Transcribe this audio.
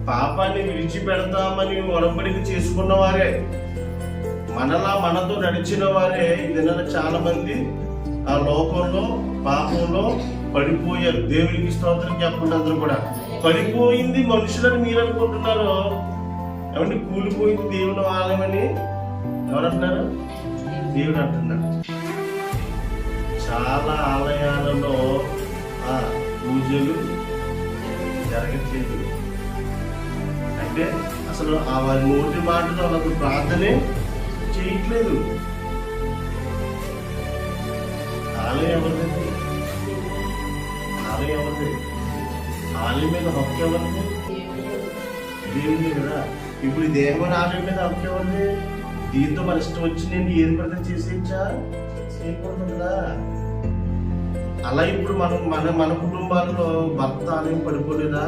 పాపాన్ని విడిచిపెడతామని ఒడంబడిక చేసుకున్న వారే, మనతో నడిచిన వారే ఈ దినాన చాలా మంది ఆ లోకంలో పాపంలో పడిపోయారు. దేవునికి స్తోత్రం చెప్పండి. అందరూ కూడా పడిపోయింది మనుషులని మీరు అనుకుంటున్నారు. ఏమంటే కూలిపోయింది దేవుని ఆలయం అని ఎవరంటున్నారు? దేవుడు అంటున్నాడు. చాలా ఆలయాలలో పూజలు జరగట్లేదు. అంటే అసలు ఆ వారి నోటి మాటలు వాళ్ళకు ప్రార్థనే చేయట్లేదు. ఆలయం ఎవరిది? ఆలయం ఎవరిది? ఆలయం మీద హక్కు ఎవరిది? దేవుడి కదా. ఇప్పుడు ఈ దేహమైన ఆలయం మీద హక్కు ఎవరిది? దీంతో మన ఇష్టం వచ్చిందండి ఏది పడితే చేసేయచ్చా? చేయకూడదు కదా. అలా ఇప్పుడు మన కుటుంబాల్లో భర్త ఆలయం పడిపోలేదా?